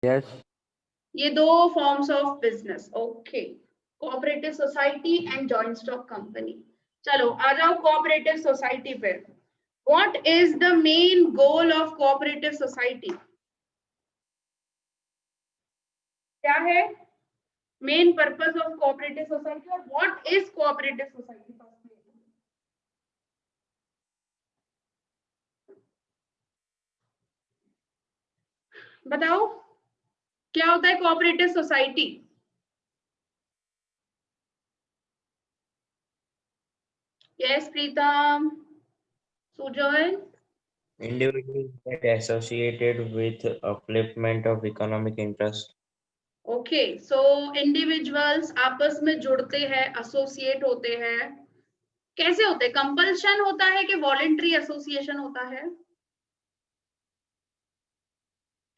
Yes. ये दो forms of business. Okay, cooperative society and joint stock company. चलो आ जाओ कोऑपरेटिव सोसाइटी पे. What is the main goal of cooperative society? क्या है main purpose of cooperative society और what is cooperative society? बताओ क्या होता है cooperative society? Yes Pritam, Sujay. Individuals get associated with upliftment of economic interest. Okay, so individuals आपस में जुड़ते हैं, एसोसिएट होते हैं. कैसे होते हैं? कंपल्शन होता है कि वॉलेंट्री एसोसिएशन होता है?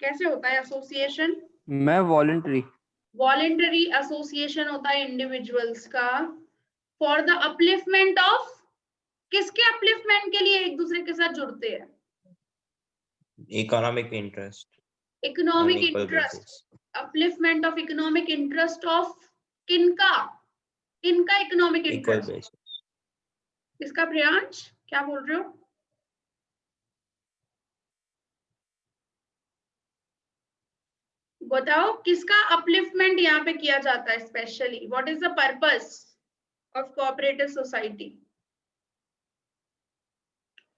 कैसे होता है एसोसिएशन? मैं वॉलंटरी. वॉलेंटरी एसोसिएशन होता है इंडिविजुअल्स का फॉर द अपलिफ्टमेंट ऑफ. किसके अपलिफ्टमेंट के लिए एक दूसरे के साथ जुड़ते हैं? Economic interest on economic equal interest. basis. Upliftment of economic interest of किनका? किनका इकोनॉमिक Equal इंटरेस्ट? basis. किसका? प्रियांश क्या बोल रहे हो? बताओ किसका अपलिफ्टमेंट यहाँ पे किया जाता है specially? What is the purpose of cooperative society?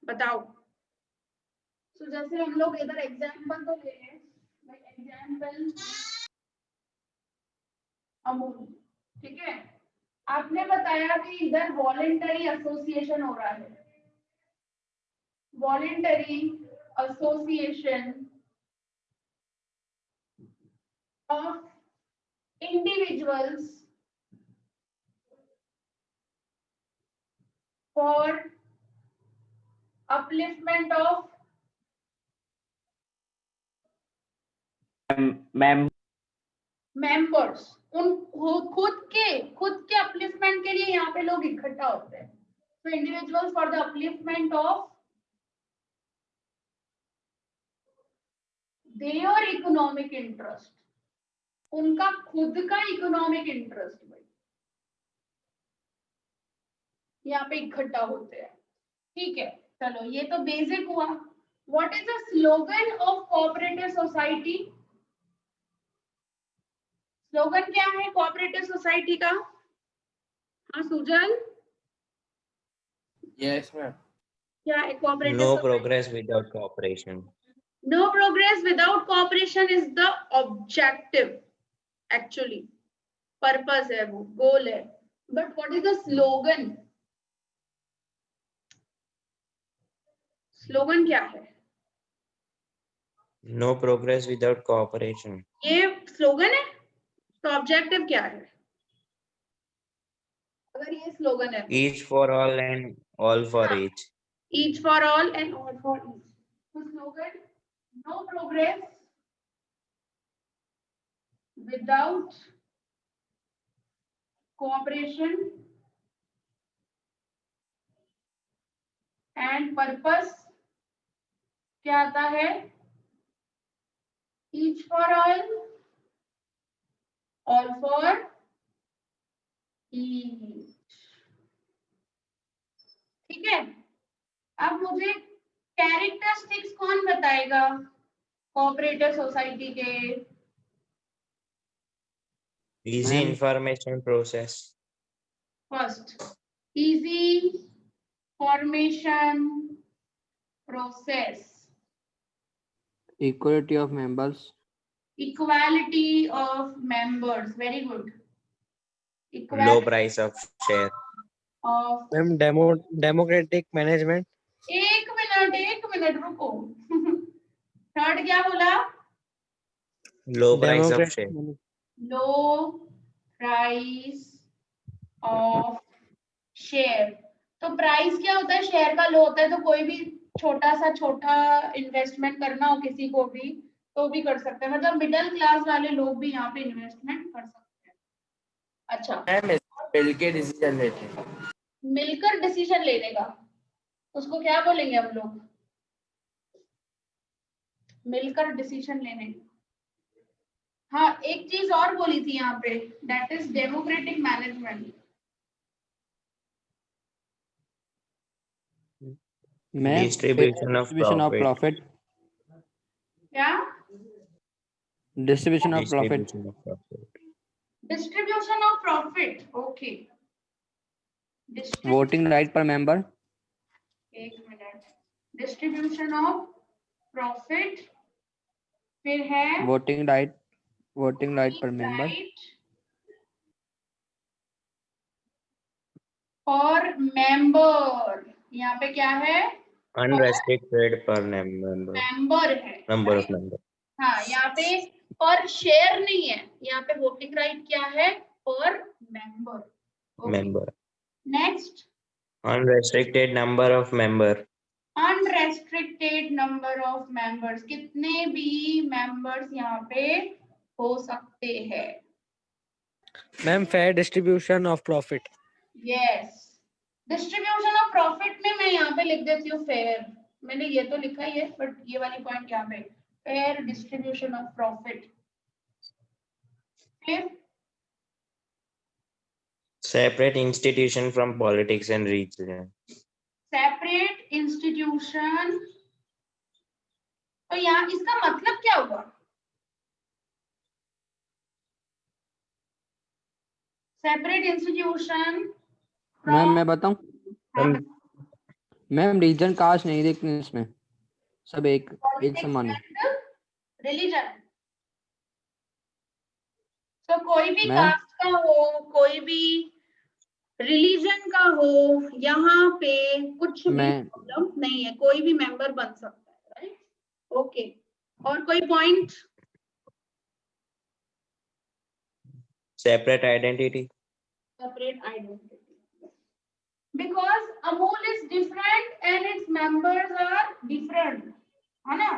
बताओ. तो जैसे हम लोग इधर एग्जांपल तो ले लें. एग्जांपल अमूल. ठीक है, आपने बताया कि इधर वॉलेंटरी एसोसिएशन हो रहा है. Voluntary association of individuals for upliftment of members. उन खुद के अपलिफ्टमेंट के लिए यहाँ पे लोग इकट्ठा होते हैं. तो individuals for the upliftment of their economic interest. उनका खुद का इकोनॉमिक इंटरेस्ट भाई यहाँ पे इकट्ठा होते हैं. ठीक है, चलो ये तो बेसिक हुआ. What is the slogan of cooperative society? Slogan क्या है कोऑपरेटिव सोसाइटी का? हाँ सुजल, Yes, ma'am. क्या है cooperative No society? progress without cooperation. No progress without cooperation is the objective. Actually, purpose है वो, goal है. But what is the slogan? Slogan क्या है? No progress without cooperation. ये स्लोगन है तो ऑब्जेक्टिव क्या है? अगर ये स्लोगन है Each for all and all for हाँ, each. each for all and all for each. तो slogan no progress without cooperation and purpose क्या आता है? each for all for each. ठीक है, अब मुझे कैरेक्टरिस्टिक्स कौन बताएगा कोऑपरेटिव सोसाइटी के? Easy Ma'am. information process. First, easy formation process. Equality of members. Equality of members. Very good. Low Equality price of share. of. Ma'am democratic management. एक minute रुको. Third क्या बोला? Low price of democratic share. Low price of share. तो price क्या होता है? Share का लो होता है. तो कोई भी छोटा इन्वेस्टमेंट करना हो किसी को भी तो भी कर सकते हैं. मतलब मिडिल क्लास वाले लोग भी यहाँ पे इन्वेस्टमेंट कर सकते हैं. अच्छा, मिलके डिसीजन लेते हैं. मिलकर डिसीजन लेने का उसको क्या बोलेंगे हम लोग? मिलकर डिसीजन लेने. हाँ एक चीज और बोली थी यहाँ पे, that is democratic management. Ma'am Distribution of distribution of profit. Profit, क्या? Distribution of profit, Distribution of profit. Distribution of profit, okay. Voting right पर मेंबर, एक मिनट, डिस्ट्रीब्यूशन ऑफ प्रॉफिट, फिर है वोटिंग राइट पर मेंबर, राइट और member, यहाँ पे क्या है? Unrestricted per member. मेंबर है, Number of right? members. हाँ यहाँ पे पर शेयर नहीं है, यहाँ पे वोटिंग राइट क्या है? पर member. Member. Next, Unrestricted number of member. Unrestricted number of members, कितने भी मेंबर्स यहाँ पे हो सकते हैं। Ma'am fair distribution of profit. Yes, distribution of profit में मैं यहाँ पे लिख देती हूँ फेयर, मैंने ये तो लिखा ही है बट ये वाली पॉइंट यहाँ पे फेयर डिस्ट्रीब्यूशन ऑफ प्रॉफिट। फिर Separate institution from politics and religion. Separate institution, तो यहाँ इसका मतलब क्या होगा? सेपरेट इंस्टीट्यूशन, मैम मैं बताऊं, मैम रीजन कास्ट नहीं देखते इसमें, सब एक समान है। रिलीजन, तो कोई भी मैम कास्ट का हो, कोई भी रिलीजन का हो, यहाँ पे कुछ भी मैं प्रॉब्लम नहीं है, कोई भी मेंबर बन सकता है, राइट? ओके, और कोई point? Separate identity. Separate identity, because Amul is different and its members are different, है ना?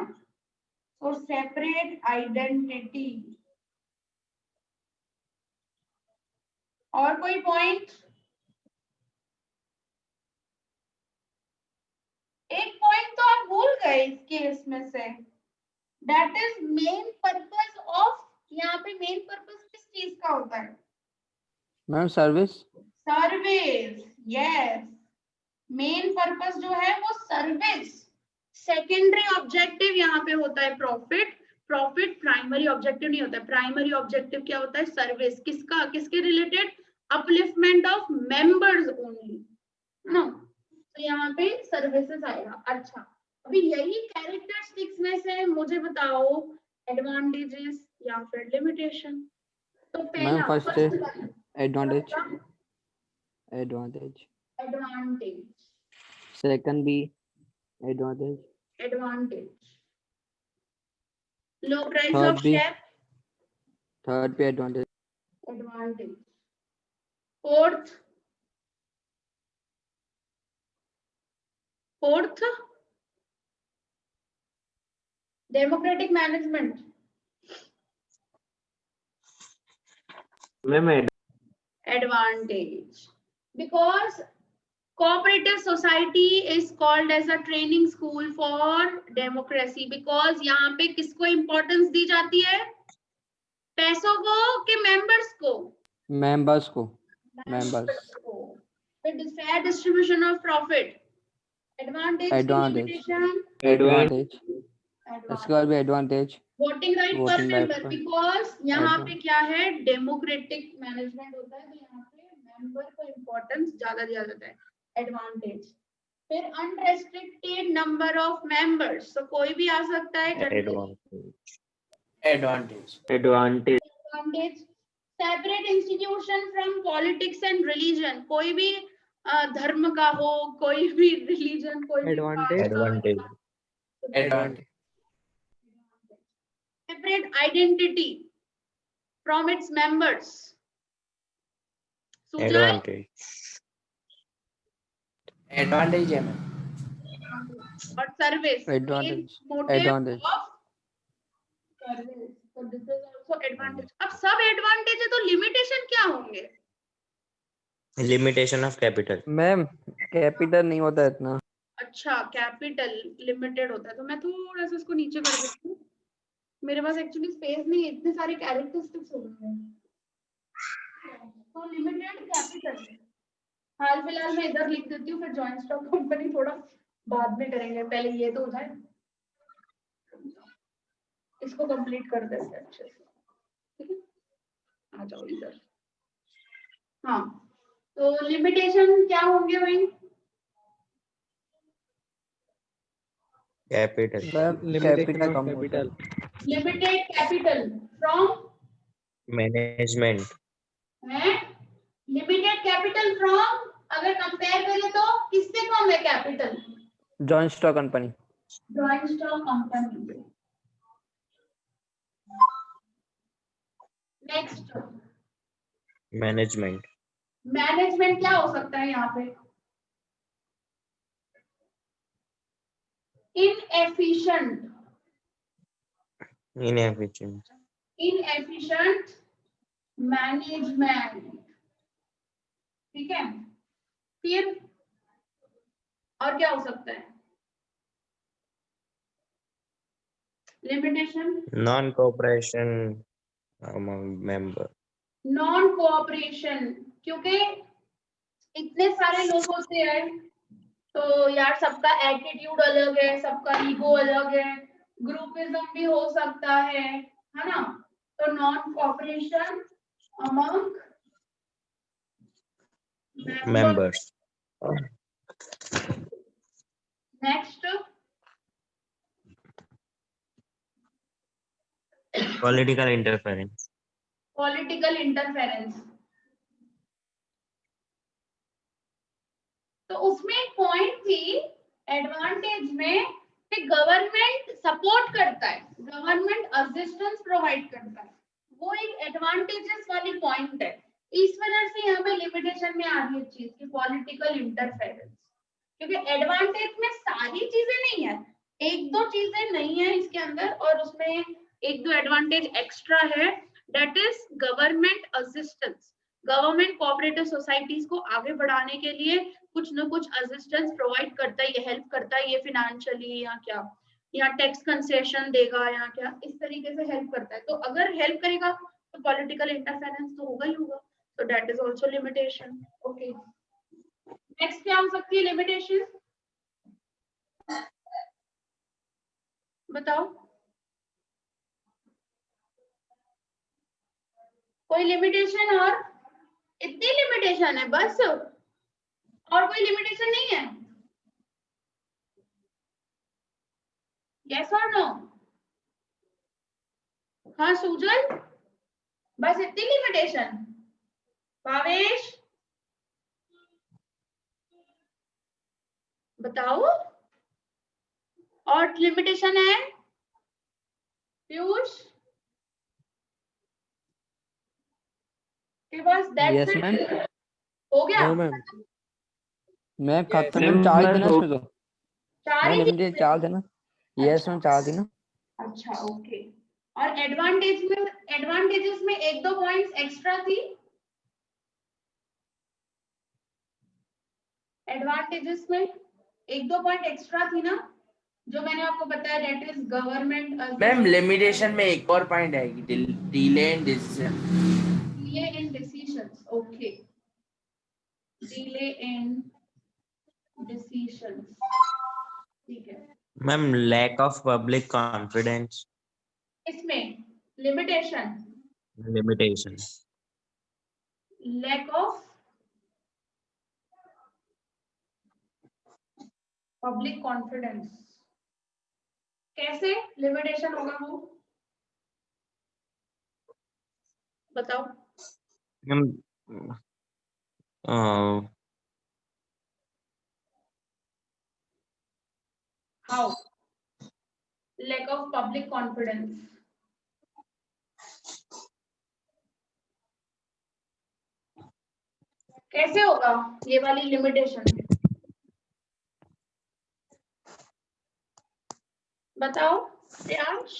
So separate identity, और कोई पॉइंट? एक पॉइंट तो आप भूल गए इस केस में से, that is main purpose of, यहाँ पे मेन पर्पस किस चीज का होता है? Ma'am service, service, yes, main purpose जो है वो सर्विस, सेकेंडरी ऑब्जेक्टिव यहाँ पे होता है प्रॉफिट, प्रॉफिट प्राइमरी ऑब्जेक्टिव नहीं होता है, प्राइमरी ऑब्जेक्टिव क्या होता है? सर्विस, किसका, किसके related? Upliftment of members only, ना? तो यहाँ पे सर्विसेज आएगा। अच्छा, अभी यही कैरेक्टरिस्टिक्स में से मुझे बताओ एडवांटेजेस या फिर लिमिटेशन। तो मैम पहला फर्स्ट है एडवांटेज, एडवांटेज, सेकंड भी advantage, low price third of भी, शेयर, थर्ड पे advantage, fourth democratic management, advantage, because cooperative society is called as a training school for democracy, because यहाँ पे किसको importance दी जाती है? पैसों को कि members को? मेंबर्स को, को। फिर fair distribution of profit, advantage, advantage, इसके बाद भी एडवांटेज, वोटिंग राइट पर Voting right मेंबर, पर बिकॉज यहाँ पे advantage. क्या है? डेमोक्रेटिक मैनेजमेंट होता है, तो यहाँ पे मेंबर को इम्पोर्टेंस ज्यादा दिया जाता है, एडवांटेज। फिर अनरेस्ट्रिक्टेड नंबर ऑफ मेंबर्स, तो कोई भी आ सकता है, Advantage. Advantage. Separate institution from politics and religion, कोई भी धर्म का हो, कोई भी रिलीजन, कोई भी Advantage. Advantage. separate identity from its members, Advantage. Advantage है मैम, और service, Advantage. Motive Advantage. Of service, so this is also advantage। अब सब एडवांटेज है तो लिमिटेशन क्या होंगे? Limitation of capital. Ma'am capital नहीं होता इतना, अच्छा, कैपिटल लिमिटेड होता है, तो मैं थोड़ा सा इसको नीचे कर देती हूँ, मेरे पास एक्चुअली स्पेस नहीं है, इतने सारे कैरेक्टरिस्टिक्स हो गए हैं। तो लिमिटेड कैपिटल हाल फिलहाल में इधर लिख देती हूँ, फिर जॉइंट स्टॉक कंपनी थोड़ा बाद में करेंगे, पहले ये तो हो जाए, इसको कंप्लीट कर देते हैं अच्छे से, ठीक है। आ जाओ इधर। हाँ, तो लिमिटेशन क्या होंगे भाई? Capital. Limitation कैपिटल of कम होता है। capital. Limited capital from Management. है, लिमिटेड कैपिटल फ्रॉम, अगर कंपेयर करें तो किससे कम है capital? Joint stock company. Joint stock company से। Next, Management. मैनेजमेंट क्या हो सकता है यहाँ पे? Inefficient, Inefficient. इनएफिशिएंट मैनेजमेंट, ठीक है। फिर और क्या हो सकता है? Limitation Non-cooperation among member. Non cooperation, क्योंकि इतने सारे लोग होते हैं तो यार सबका एटीट्यूड अलग है, सबका ईगो अलग है, ग्रुपिज्म भी हो सकता है ना। तो non cooperation among Members. Next, Political interference. Political interference. तो उसमें एक पॉइंट थी एडवांटेज में कि गवर्नमेंट सपोर्ट करता है, गवर्नमेंट असिस्टेंस प्रोवाइड करता है, वो एक एडवांटेजेस वाली पॉइंट है। इस वजह से यहाँ पे लिमिटेशन में आ रही है चीज की पॉलिटिकल इंटरफेरेंस, क्योंकि एडवांटेज में सारी चीजें नहीं है, एक दो चीजें नहीं है इसके अंदर, और उसमें एक दो एडवांटेज एक्स्ट्रा है, that is government assistance. Government cooperative societies को आगे बढ़ाने के लिए कुछ न कुछ असिस्टेंस प्रोवाइड करता है, ये हेल्प करता है, ये फिनेंशियली या क्या, या टैक्स कंसेशन देगा या क्या, इस तरीके से हेल्प करता है। तो अगर हेल्प करेगा तो पॉलिटिकल इंटरफेरेंस तो होगा ही होगा, तो that is also limitation. Okay, next क्या हो सकती है लिमिटेशन? बताओ, कोई लिमिटेशन? और इतनी लिमिटेशन है बस, और कोई लिमिटेशन नहीं है? यस और नो? हाँ सुजल, बस इतनी लिमिटेशन? भावेश बताओ, और लिमिटेशन है? पीयूष के पास दैट्स यस मैम। इट हो गया? No, ma'am. मैं खत्म Yes. मैम, चार मैं देना तो इसमें तो। चार मैं ही लिमिटेड चीजें? चार देना। यस मैम, चार देना। अच्छा ओके। और एडवांटेज में, एडवांटेजेस में एक दो पॉइंट्स एक्स्ट्रा थी, एडवांटेजेस में एक दो पॉइंट एक्स्ट्रा थी ना, जो मैंने आपको बताया, that is government ma'am limitation में एक और पॉइंट आएगी, delay in decision. Delay in decisions. Okay, delay in decisions, ठीक है। Ma'am, lack of public confidence. इसमें limitation Limitation. Lack of public confidence, कैसे लिमिटेशन होगा वो बताओ? Ma'am, how lack of public confidence? कैसे होगा ये वाली लिमिटेशन? बताओ प्रियांश।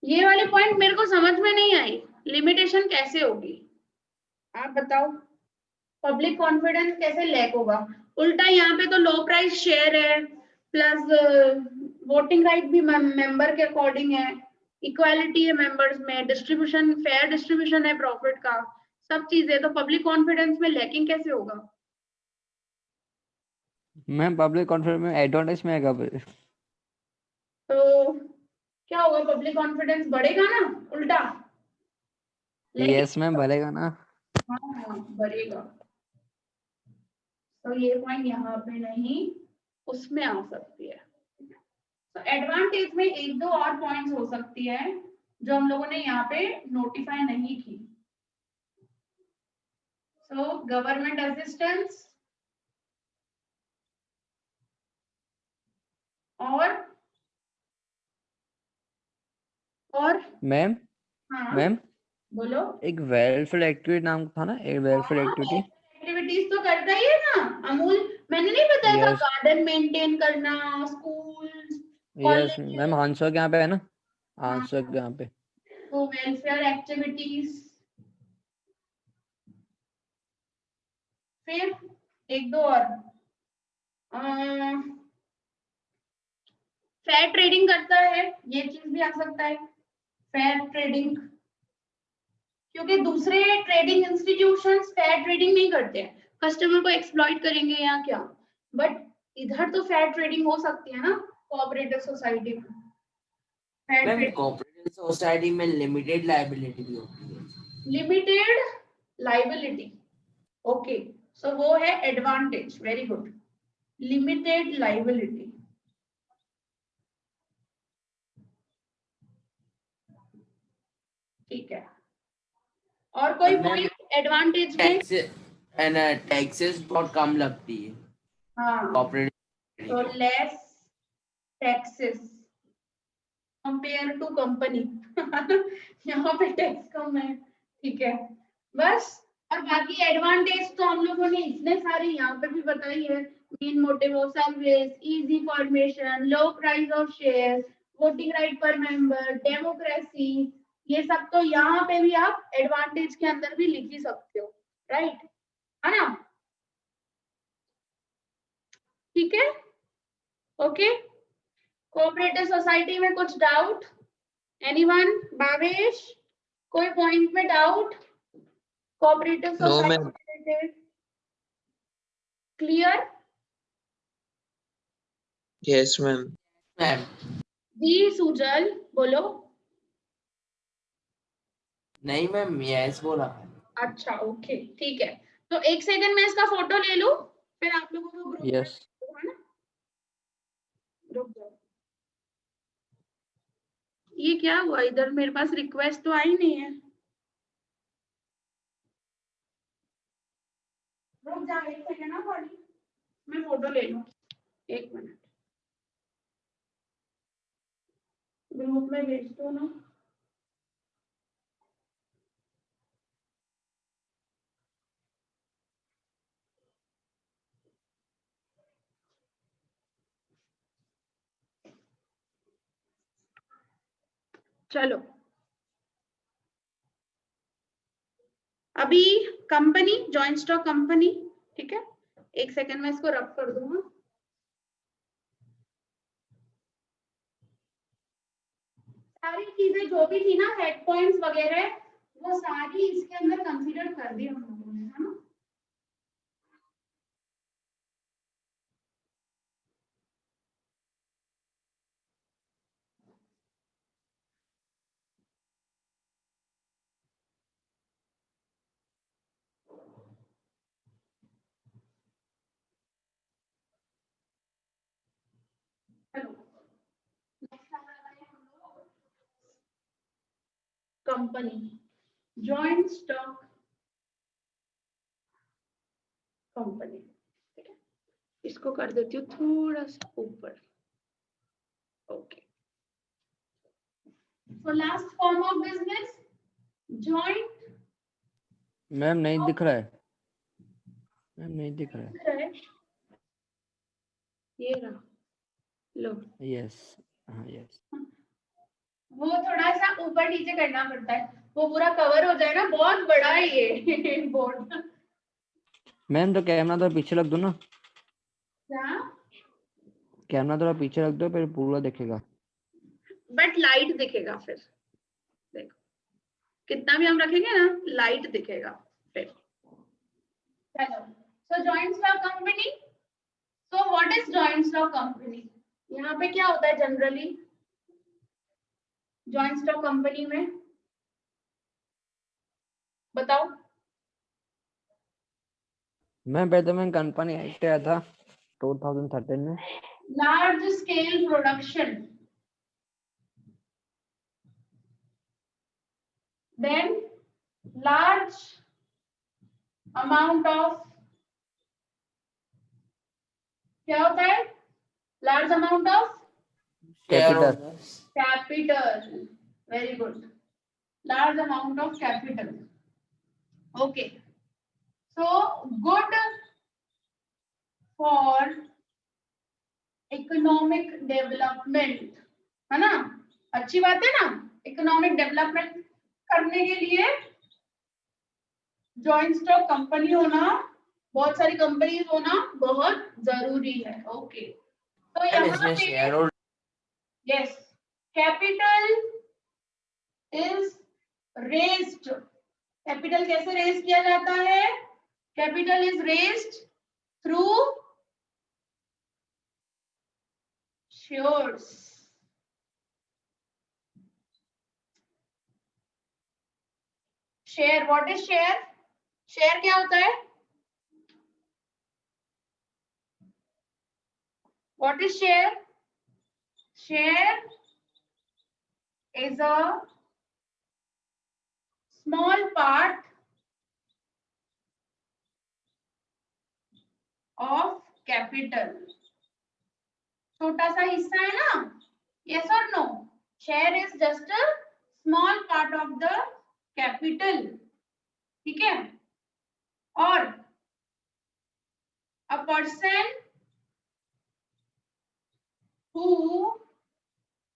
ये वाली पॉइंट मेरे को समझ में नहीं आई, लिमिटेशन कैसे होगी, आप बताओ। पब्लिक कॉन्फिडेंस कैसे लैक होगा? उल्टा यहाँ पे तो लो प्राइस शेयर है, प्लस वोटिंग राइट भी मेंबर के अकॉर्डिंग है, इक्वालिटी है मेंबर्स में, डिस्ट्रीब्यूशन फेयर डिस्ट्रीब्यूशन है प्रॉफिट का, सब चीजें, तो पब्लिक कॉन्फिडेंस में लैकिंग कैसे होगा? मैम पब्लिक कॉन्फ्रेंस में एडवांटेज में आएगा फिर। तो क्या होगा? पब्लिक कॉन्फिडेंस बढ़ेगा ना उल्टा। यस मैम बढ़ेगा ना। हाँ बढ़ेगा। तो ये पॉइंट यहाँ पे नहीं, उसमें आ सकती है। तो एडवांटेज में एक दो और पॉइंट्स हो सकती है जो हम लोगों ने यहाँ पे नोटिफाई नहीं की। सो गवर्नमेंट असिस्टेंस और मैम हाँ मैम बोलो। एक वेलफेयर एक्टिविटी नाम था ना, एक वेलफेयर एक्टिविटी। एक्टिविटीज तो करता ही है ना अमूल, मैंने नहीं बताया था यस गार्डन मेंटेन करना, school yes college. Ma'am answer यहाँ पे है ना, हाँ आंसर यहाँ पे। तो वेलफेयर एक्टिविटीज, फिर एक दो और फेयर ट्रेडिंग करता है, ये चीज भी आ सकता है फेयर ट्रेडिंग, क्योंकि दूसरे ट्रेडिंग इंस्टीट्यूशंस फेयर ट्रेडिंग नहीं करते हैं, कस्टमर को एक्सप्लॉइट करेंगे या क्या, बट इधर तो फेयर ट्रेडिंग हो सकती है ना कोऑपरेटिव सोसाइटी में। Fair ma'am trading, cooperative society में लिमिटेड लायबिलिटी भी होती है। लिमिटेड लाइबिलिटी, ओके, सो वो है advantage, very good, limited liability. ठीक है, और कोई पॉइंट एडवांटेज में? टैक्स एंड टैक्सेस बहुत कम लगती है हाँ, कोऑपरेटिव। तो less taxes compare to company यहाँ पे टैक्स कम है, ठीक है बस। और बाकी एडवांटेज तो हम लोगों ने इतने सारे यहाँ पे भी बताई है, main motive of service, easy formation, low price of share, voting right पर मेंबर, डेमोक्रेसी, ये सब तो यहाँ पे भी आप एडवांटेज के अंदर भी लिख ही सकते हो, राइट, है ना? ठीक है, ओके। कोऑपरेटिव सोसाइटी में कुछ डाउट? एनीवन? भावेश, कोई पॉइंट में doubt? Cooperative No, society ma'am. Related clear? Yes, ma'am. Ma'am ji Sujal बोलो। नहीं मैम यस बोला। अच्छा ओके ठीक है, तो एक सेकंड में इसका फोटो ले लूं, फिर आप लोगों को ग्रुप यस है ना, रुक जाओ। ये क्या हुआ इधर, मेरे पास रिक्वेस्ट तो आई नहीं है, रुक जा एक सेकंड ना पॉली, मैं फोटो ले लूं, एक मिनट, ग्रुप में भेज दो ना। चलो अभी कंपनी, जॉइंट स्टॉक कंपनी, ठीक है, एक सेकंड में इसको रब कर दूंगा। सारी चीजें जो भी थी ना हेड पॉइंट्स वगैरह, वो सारी इसके अंदर कंसीडर कर दी हम लोगों ने, है ना? कंपनी, जॉइंट स्टॉक कंपनी, ठीक है, इसको कर देती हूँ थोड़ा सा ऊपर, okay. So last form of business joint, ma'am नहीं दिख रहा है, मैम नहीं दिख रहा है। ये रहा, लो, यस हाँ यस। वो थोड़ा सा ऊपर नीचे करना पड़ता है, वो पूरा कवर हो जाए ना, बहुत बड़ा है ये बोर्ड। मैम तो कैमरा थोड़ा पीछे रख दो ना, क्या? कैमरा थोड़ा पीछे रख दो फिर पूरा दिखेगा। बट लाइट दिखेगा फिर, देखो कितना भी हम रखेंगे ना लाइट दिखेगा फिर। चलो, so joint stock company, so what is joint stock company? यहाँ पे क्या होता है जनरली जॉइंट स्टॉक कंपनी में, बताओ। मैम पहले तो मैं कंपनी एक्ट आया था 2013 में। Large scale production, then large amount of, क्या होता है? large amount of capital. capital, very good, large amount of capital, okay, so good for economic development, है ना? अच्छी बात है ना, इकोनॉमिक डेवलपमेंट करने के लिए जॉइंट स्टॉक कंपनी होना, बहुत सारी कंपनीज होना बहुत जरूरी है। ओके, तो मैम यहाँ इसमें पे share holder yes, capital is raised. Capital कैसे रेज किया जाता है? Capital is raised through shares. Share, what is share? Share क्या होता है? What is share? Share is a small part of capital, छोटा सा हिस्सा है ना, yes or no? Share is just a small part of the capital, ठीक है? और a person who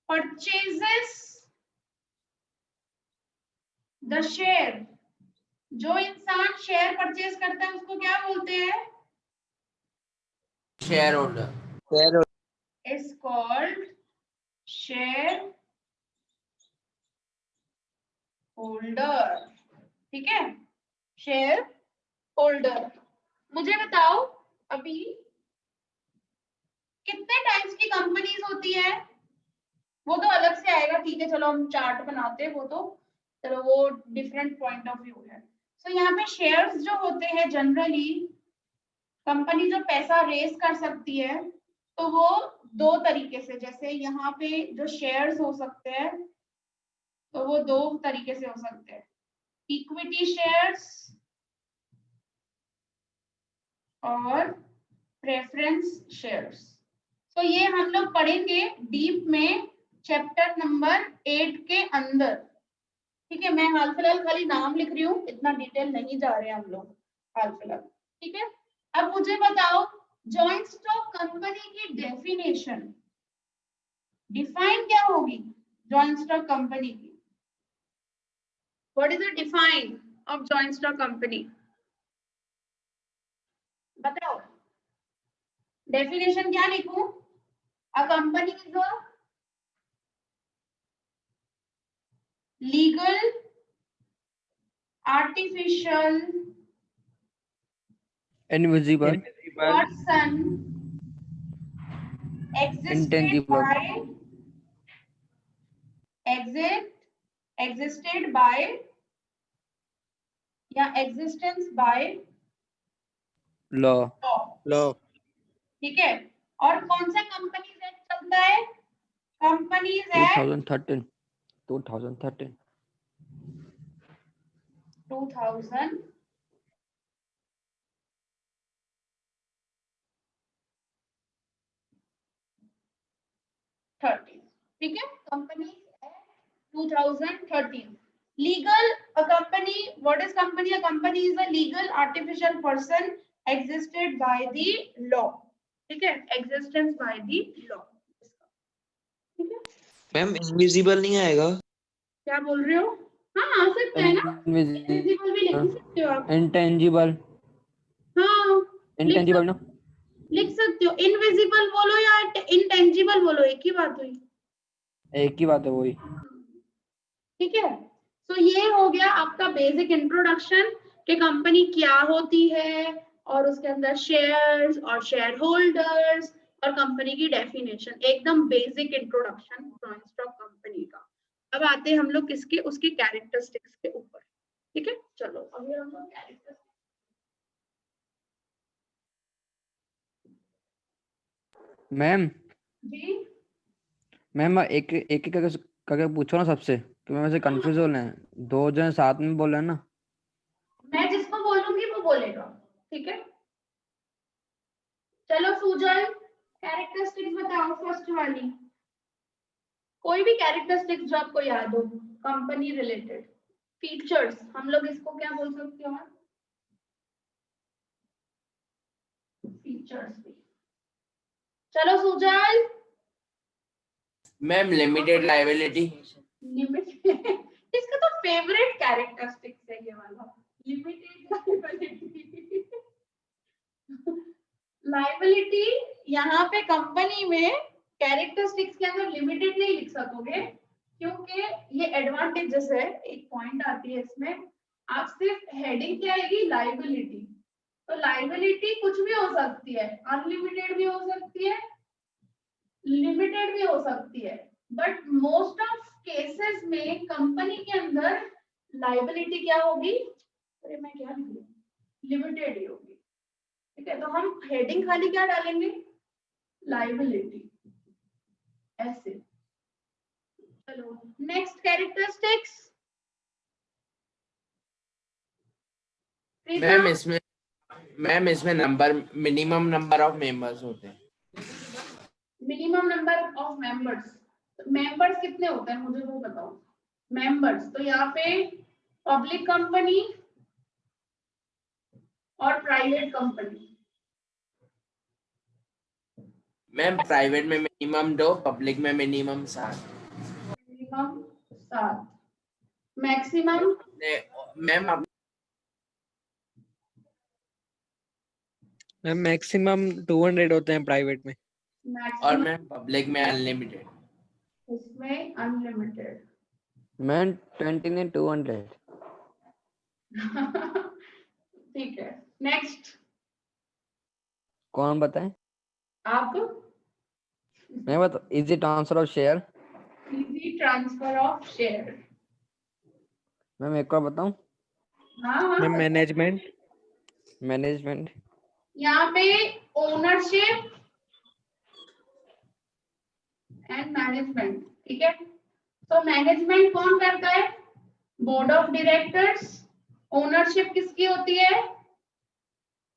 purchases the share, जो इंसान शेयर परचेज करता है उसको क्या बोलते हैं? Share holder Share Is called share holder, ठीक है? Share holder. मुझे बताओ अभी कितने टाइप्स की कंपनीज होती है? वो तो अलग से आएगा, ठीक है, चलो हम चार्ट बनाते हैं, वो तो चलो वो डिफरेंट पॉइंट ऑफ व्यू है। सो यहाँ पे शेयर्स जो होते हैं जनरली, कंपनी जो पैसा रेस कर सकती है तो वो दो तरीके से, जैसे यहाँ पे जो शेयर्स हो सकते हैं तो वो दो तरीके से हो सकते हैं, इक्विटी शेयर्स और प्रेफरेंस शेयर्स। तो ये हम लोग पढ़ेंगे डीप में चैप्टर नंबर 8 के अंदर, ठीक है? मैं हाल फिलहाल खाली नाम लिख रही हूँ, इतना डिटेल नहीं जा रहे हैं हम लोग हाल फिलहाल, ठीक है? अब मुझे बताओ जॉइंट स्टॉक कंपनी की डेफिनेशन, डिफाइन क्या होगी जॉइंट स्टॉक कंपनी की? What is the define of joint stock company? बताओ डेफिनेशन क्या लिखूं? A company is a legal artificial invisible, person existed Intangible. by existed by या existence by law, law, law. ठीक है? और कौन सा कंपनीज एक्ट चलता है? कंपनीज एक्ट 2013 2013 2000 13, ठीक है? Company 2013। Legal, a company, what is company? A company is a legal artificial person existed by the law, ठीक है? एग्जिस्टेंस बाय द लॉ, ठीक है? मैम इनविजिबल नहीं आएगा? क्या बोल रहे हो? हाँ आ सकता है ना, इनविजिबल भी लिख सकते हो आप। इंटेंजिबल, हाँ इंटेंजिबल ना, लिख सकते हो, इनविजिबल बोलो या इंटेंजिबल बोलो, एक ही बात हुई। एक ही बात है वही। ठीक है, तो ये हो गया आपका बेसिक इंट्रोडक्शन कि कंपनी क्या होती है और उसके अंदर शेयर्स और शेयर होल्डर्स और कंपनी की डेफिनेशन, एकदम basic introduction joint stock company का। अब आते हैं हम लोग किसके, उसके कैरेक्टरिस्टिक्स के ऊपर। ठीक है, चलो अभी हम लोग कैरेक्टरिस्टिक्स। मैम जी मैम एक एक करके पूछो ना सबसे, कि मैं वैसे कंफ्यूज हो रहे हैं, दो जन साथ में बोल रहे हैं ना। मैं जिसको बोलूंगी वो बोलेगा, ठीक है। चलो सुजल, कैरेक्टरिस्टिक्स बताओ फर्स्ट वाली, कोई भी कैरेक्टरिस्टिक्स जो आपको याद हो कंपनी रिलेटेड। फीचर्स हम लोग इसको क्या बोल सकते हो, फीचर्स भी। चलो Sujal. Ma'am limited liability. Limit इसका तो फेवरेट कैरेक्टरिस्टिक्स है ये वाला, लिमिटेड लाइबिलिटी। लाइबिलिटी यहाँ पे कंपनी में कैरेक्टरिस्टिक्स के अंदर लिमिटेड नहीं लिख सकोगे, क्योंकि ये एडवांटेजेस है। एक पॉइंट आती है इसमें, आप सिर्फ हेडिंग क्या आएगी, लाइबिलिटी। तो लाइबिलिटी कुछ भी हो सकती है, अनलिमिटेड भी हो सकती है, लिमिटेड भी हो सकती है, बट मोस्ट ऑफ केसेस में कंपनी के अंदर लाइबिलिटी क्या होगी, अरे मैं क्या लिख रही हूँ, लिमिटेड ही होगी। ठीक है, तो हम हेडिंग खाली क्या डालेंगे, लाइबिलिटी, ऐसे। चलो नेक्स्ट कैरेक्टरिस्टिक्स। मैम इसमें number, minimum number of members होते हैं। Minimum number of members, members कितने होते हैं मुझे वो बताओ। मेंबर्स तो यहाँ पे पब्लिक कंपनी और प्राइवेट कंपनी। मैम प्राइवेट में मिनिमम 2, पब्लिक में मिनिमम 7। मिनिमम 7, मैक्सिमम मैम आप मैम मैक्सिमम 200 होते हैं प्राइवेट में। और मैक्सिमम मैम पब्लिक में अनलिमिटेड। इसमें अनलिमिटेड। मैम 20 ने 200। ठीक है, नेक्स्ट कौन बताए? आप। मैं बता, easy transfer of share. Easy transfer of share. Ma'am एक और बताऊं? हाँ हाँ मैम बताओ। मैनेजमेंट। मैनेजमेंट। यहाँ पे ओनरशिप एंड मैनेजमेंट। ठीक है, तो मैनेजमेंट कौन करता है, बोर्ड ऑफ डायरेक्टर्स। ओनरशिप किसकी होती है,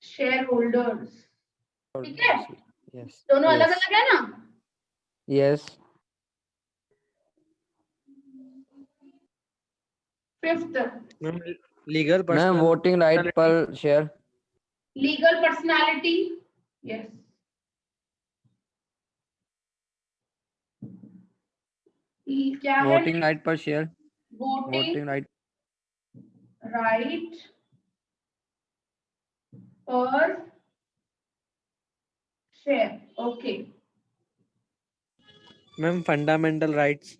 शेयर होल्डर्स। ठीक है, यस दोनों अलग यस अलग है ना। Yes. Fifth, ma'am legal ma'am personal. Voting right पर शेयर। Legal personality. यस, क्या है, वोटिंग राइट पर share. Voting voting right. Right पर share. Okay, ma'am fundamental rights.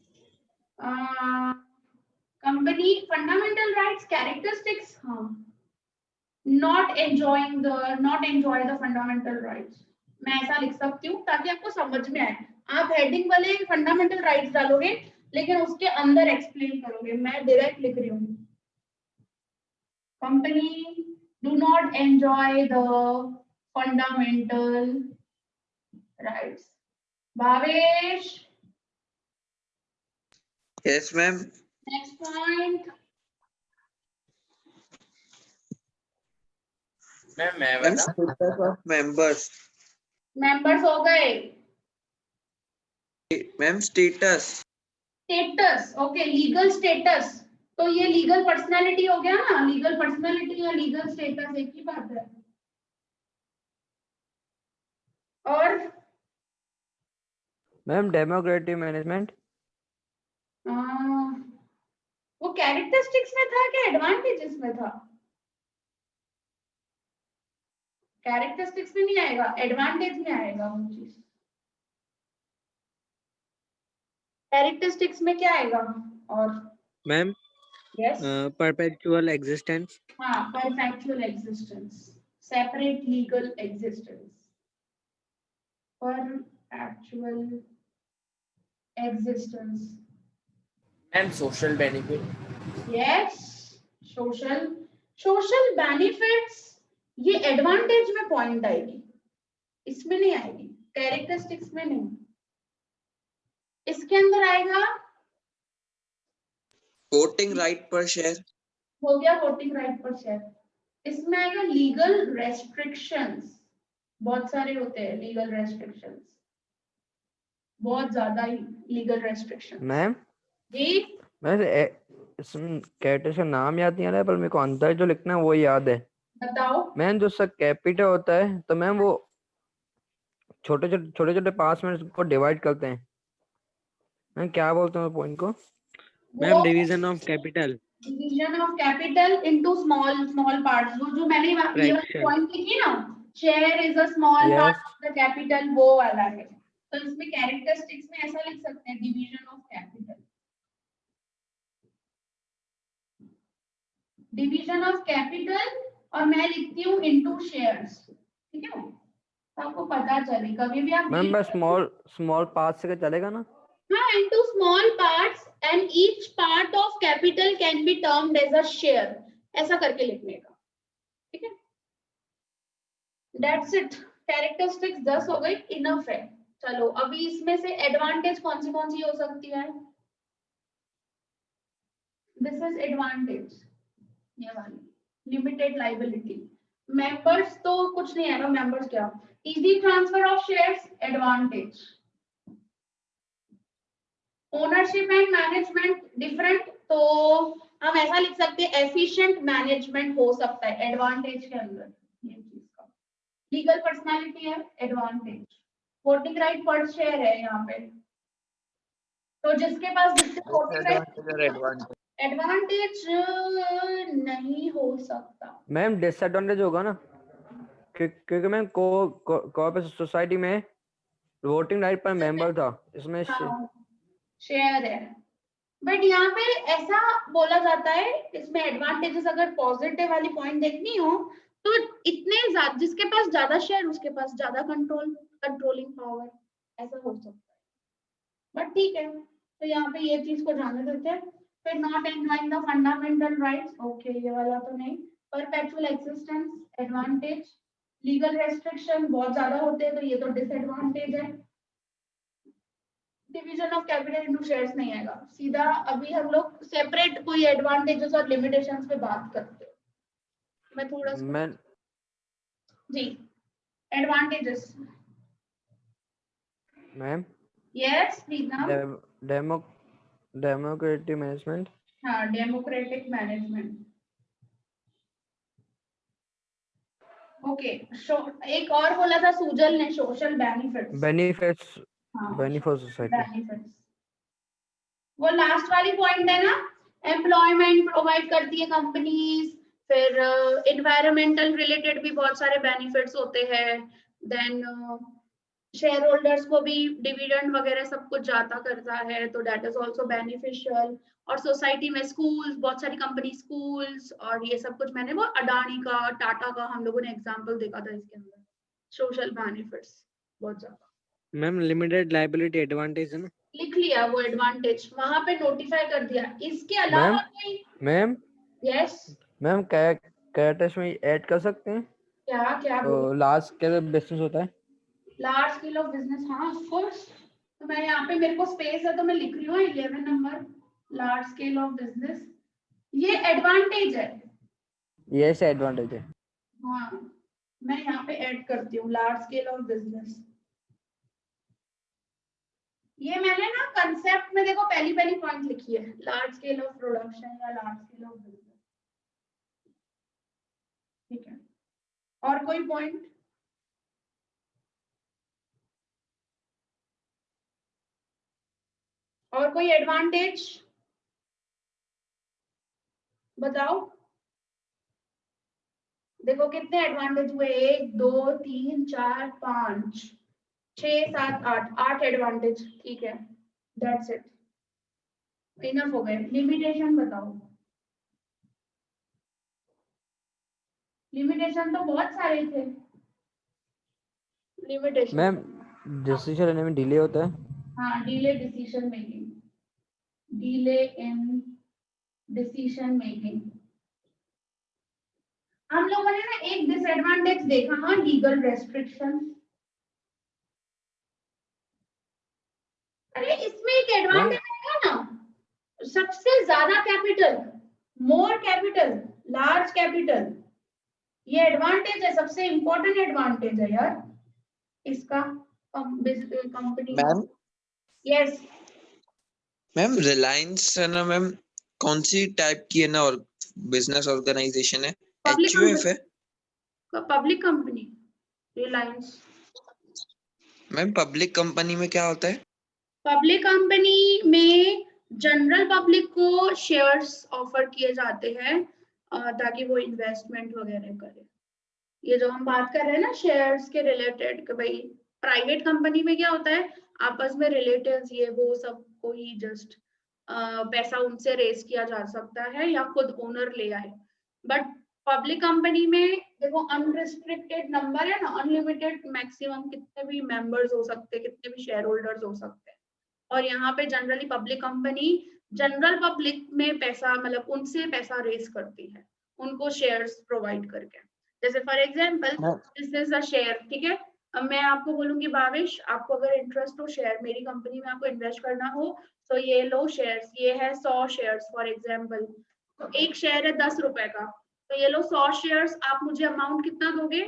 Company fundamental rights characteristics, हाँ, not enjoy the fundamental rights. मैं ऐसा लिख सकती हूँ ताकि आपको समझ में आए। आप हेडिंग वाले फंडामेंटल राइट्स डालोगे लेकिन उसके अंदर एक्सप्लेन करोगे, मैं डायरेक्ट लिख रही हूँ, company do not enjoy the fundamental rights. Bhavesh, Yes, ma'am. Next point. Ma'am मैं Ma'am, बता, status of members. मेंबर्स हो गए। Ma'am, status. Status, okay, legal status, तो ये लीगल पर्सनालिटी हो गया ना, लीगल पर्सनालिटी या लीगल स्टेटस एक ही बात है। और मैम डेमोक्रेटिक मैनेजमेंट। वो कैरेक्टरिस्टिक्स में था क्या एडवांटेजेस में था, कैरेक्टरिस्टिक्स में नहीं आएगा, एडवांटेज में आएगा वो चीज। कैरेक्टरिस्टिक्स में क्या आएगा? और मैम यस परपेचुअल एग्जिस्टेंस, हाँ, perpetual existence, separate legal existence, perpetual existence. And social benefit. Yes, social benefits, ये एडवांटेज में पॉइंट आएगी, इसमें नहीं आएगी, कैरेक्टरिस्टिक्स में नहीं। इसके अंदर आएगा, Voting right per share. हो गया वोटिंग राइट पर शेयर। इसमें आएगा लीगल रेस्ट्रिक्शंस, बहुत सारे होते हैं लीगल रेस्ट्रिक्शंस, बहुत ज्यादा ही लीगल रेस्ट्रिक्शंस। मैम जी इसमें कैरेक्टर का नाम याद नहीं आ रहा है, पर मेरे को अंदर जो लिखना है वो याद है। बताओ। मैम जो सब कैपिटल होता है तो मैम वो छोटे छोटे 5 मिनट को डिवाइड करते हैं। मैम क्या बोलते हैं पॉइंट को? Ma'am division of capital, division of capital into small parts, वो जो मैंने ये Fraction. पॉइंट लिखी ना, share is a small Yes. Part of the capital, वो वाला है। तो इसमें कैरेक्टरिस्टिक्स में ऐसा लिख सकते हैं, division of capital, division of capital, और मैं लिखती हूँ इनटू शेयर्स, ठीक है, तो आपको पता चले कभी भी आप मैम बस स्मॉल पार्ट से चलेगा ना? हाँ, into small parts and each part of capital can be termed as a share, ऐसा करके लिखने का, ठीक है। That's it, कैरेक्टरिस्टिक्स 10 हो गई, इनफ है। चलो अभी इसमें से एडवांटेज कौन सी हो सकती है? दिस इज एडवांटेज, ये वाली लिमिटेड लाइबिलिटी। मेंबर्स तो कुछ नहीं आएगा, मेंबर्स क्या, easy transfer of shares, advantage. Ownership and management different, तो हम ऐसा लिख सकते हैं एफिशिएंट मैनेजमेंट हो सकता है एडवांटेज के अंदर, ये चीज का। लीगल पर्सनालिटी है, एडवांटेज। वोटिंग राइट पर शेयर है यहाँ पे, तो जिसके पास वोटिंग राइट, एडवांटेज नहीं हो सकता। मैम डिसएडवांटेज होगा ना, क्योंकि मैम कोऑपरेटिव सोसाइटी में वोटिंग राइट पर मेंबर था, इसमें शेयर है, बट यहाँ पे ऐसा बोला जाता है, इसमें एडवांटेजेस अगर पॉजिटिव वाली पॉइंट देखनी हो तो इतने जिसके पास ज्यादा शेयर उसके पास ज्यादा कंट्रोलिंग पावर, ऐसा हो सकता है। बट ठीक है, तो यहाँ पे ये चीज को ध्यान देते हैं। फिर not enjoying the fundamental rights, okay ये वाला तो नहीं। Perpetual existence, advantage. Legal restriction बहुत ज्यादा होते हैं, तो ये तो डिसएडवांटेज है। Division of capital into shares नहीं आएगा, सीधा अभी हम लोग सेपरेट कोई एडवांटेजेस और लिमिटेशंस पे बात करते हैं। मैं थोड़ा सा जी एडवांटेजेस। मैम यस प्रीतम। डेमोक्रेटिक मैनेजमेंट, हाँ, डेमोक्रेटिक मैनेजमेंट, ओके। एक और बोला था सुजल ने, सोशल बेनिफिट्स। बेनिफिट्स हाँ, बेनिफिट सोसाइटी, बेनिफिट्स, वो लास्ट वाली पॉइंट है ना, एम्प्लॉयमेंट प्रोवाइड करती है कंपनीज, फिर एनवायरमेंटल रिलेटेड भी बहुत सारे बेनिफिट्स होते हैं, देन शेयर होल्डर्स को भी डिविडेंड वगैरह सब कुछ जाता करता है, तो दैट इज आल्सो बेनिफिशियल। और सोसाइटी में स्कूल्स, बहुत सारी कंपनी स्कूल्स और ये सब कुछ, मैंने वो अडानी का, टाटा का हम लोगों ने एग्जांपल देखा था इसके अंदर। सोशल बेनिफिट्स बहुत ज्यादा। मैम लिमिटेड लायबिलिटी एडवांटेज है ना, लिख लिया वो एडवांटेज, वहां पे नोटिफाई कर दिया। इसके अलावा कोई? मैम यस, मैम कैरेक्टर्स में ऐड कर सकते हैं, क्या क्या लार्ज स्केल बिजनेस होता है, लार्ज स्केल ऑफ बिजनेस, हाँ ऑफ कोर्स। तो मैं यहाँ पे, मेरे को स्पेस है तो मैं लिख रही हूँ 11 number, large scale of business, ये एडवांटेज है। ये से एडवांटेज है। हाँ, मैं यहाँ पे ऐड करती हूँ लार्ज स्केल ऑफ बिजनेस। ये मैंने ना कंसेप्ट में देखो पहली पॉइंट लिखी है, लार्ज स्केल ऑफ प्रोडक्शन या लार्ज स्केल ऑफ बिजनेस, ठीक है। और कोई पॉइंट? और कोई एडवांटेज बताओ, देखो कितने एडवांटेज हुए, 1 2 3 4 5 6 7 8 एडवांटेज, ठीक है, दैट्स इट, इनफ हो गए। लिमिटेशन बताओ, लिमिटेशन तो बहुत सारे थे। लिमिटेशन, मैम डिसीजन लेने में डिले होता है। हाँ, delay decision making, delay in decision making. हम लोगों ने ना एक डिसएडवांटेज देखा, हाँ, लीगल रेस्ट्रिक्शन। अरे इसमें एक एडवांटेज है ना, सबसे ज्यादा capital, more capital, large capital, ये एडवांटेज है, सबसे इंपॉर्टेंट एडवांटेज है यार इसका company. Ma'am yes ma'am Reliance है ना मैम, कौन सी टाइप की है ना और बिजनेस ऑर्गेनाइजेशन है? HUF है public company Reliance. Ma'am. Public company में क्या होता है? पब्लिक कंपनी में जनरल पब्लिक को शेयर्स ऑफर किए जाते हैं ताकि वो इन्वेस्टमेंट वगैरह करे। ये जो हम बात कर रहे हैं ना शेयर्स के रिलेटेड, कि भाई प्राइवेट कंपनी में क्या होता है, आपस में रिलेटिव्स ये वो सबको ही जस्ट पैसा उनसे रेज किया जा सकता है या खुद ओनर ले आए। बट पब्लिक कंपनी में देखो अनरिस्ट्रिक्टेड नंबर है ना, अनलिमिटेड मैक्सिमम कितने भी मेंबर्स हो सकते हैं, कितने भी शेयर होल्डर्स हो सकते हैं। और यहाँ पे generally public company general public में पैसा, मतलब उनसे पैसा रेज करती है, उनको शेयर्स प्रोवाइड करके। जैसे for example this is a share, ठीक है, अब मैं आपको बोलूंगी भावेश, आपको अगर इंटरेस्ट हो शेयर मेरी कंपनी में आपको इन्वेस्ट करना हो तो ये लो शेयर्स, ये है 100 शेयर्स फॉर एग्जांपल, तो एक शेयर है 10 रुपए का, तो ये लो 100 शेयर्स, आप मुझे अमाउंट कितना दोगे,